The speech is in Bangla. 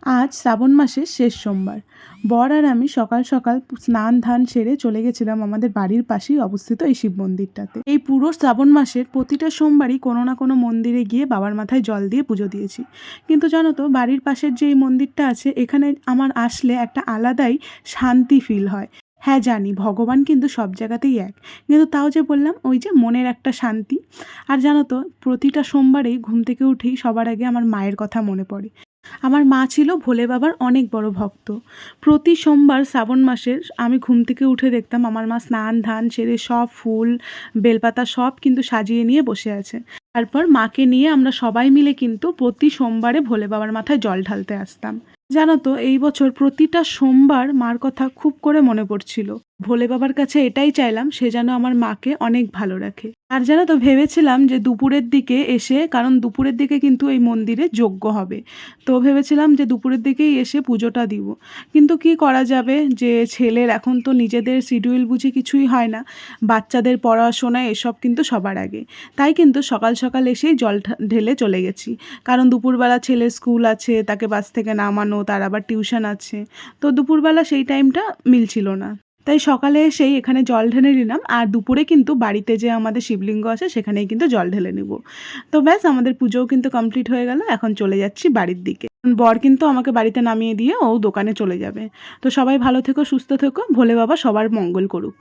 আজ শ্রাবণ মাসের শেষ সোমবার। বর আর আমি সকাল সকাল স্নান ধান সেরে চলে গেছিলাম আমাদের বাড়ির পাশেই অবস্থিত এই শিব মন্দিরটাতে। এই পুরো শ্রাবণ মাসের প্রতিটা সোমবারই কোনো না কোনো মন্দিরে গিয়ে বাবার মাথায় জল দিয়ে পুজো দিয়েছি। কিন্তু জানো তো, বাড়ির পাশের যে এই মন্দিরটা আছে, এখানে আমার আসলে একটা আলাদাই শান্তি ফিল হয়। হ্যাঁ জানি, ভগবান কিন্তু সব জায়গাতেই এক, কিন্তু তাও যে বললাম, ওই যে মনের একটা শান্তি। আর জানো তো, প্রতিটা সোমবারেই ঘুম থেকে উঠেই সবার আগে আমার মায়ের কথা মনে পড়ে। আমার মা ছিল ভোলে বাবার অনেক বড় ভক্ত। প্রতি সোমবার শ্রাবণ মাসের আমি ঘুম থেকে উঠে দেখতাম আমার মা স্নান ধান সেরে সব ফুল বেলপাতা সব কিন্তু সাজিয়ে নিয়ে বসে আছে। তারপর মাকে নিয়ে আমরা সবাই মিলে কিন্তু প্রতি সোমবারে ভোলে বাবার মাথায় জল ঢালতে আসতাম। জানো তো, এই বছর প্রতিটা সোমবার মার কথা খুব করে মনে পড়ছিল। ভোলে বাবার কাছে এটাই চাইলাম, সে যেন আমার মাকে অনেক ভালো রাখে। আর জানো তো, ভেবেছিলাম যে দুপুরের দিকে এসে, কারণ দুপুরের দিকে কিন্তু এই মন্দিরে যজ্ঞ হবে, তো ভেবেছিলাম যে দুপুরের দিকেই এসে পুজোটা দিব। কিন্তু কি করা যাবে, যে ছেলের এখন তো নিজেদের শিডিউল বুঝে কিছুই হয় না, বাচ্চাদের পড়াশোনা এসব কিন্তু সবার আগে। তাই কিন্তু সকাল সকাল এসেই জল ঢেলে চলে গেছি, কারণ দুপুরবেলা ছেলের স্কুল আছে, তাকে বাস থেকে নামানো, তার আবার টিউশন আছে। তো দুপুরবেলা সেই টাইমটা মিলছিল না। তাই সকালে এসেই এখানে জল ঢেলে নিলাম, আর দুপুরে কিন্তু বাড়িতে যে আমাদের শিবলিঙ্গ আছে সেখানেই কিন্তু জল ঢেলে নেব। তো ব্যাস, আমাদের পুজোও কিন্তু কমপ্লিট হয়ে গেল। এখন চলে যাচ্ছি বাড়ির দিকে। বর কিন্তু আমাকে বাড়িতে নামিয়ে দিয়ে ও দোকানে চলে যাবে। তো সবাই ভালো থেকো, সুস্থ থেকো, ভোলে বাবা সবার মঙ্গল করুক।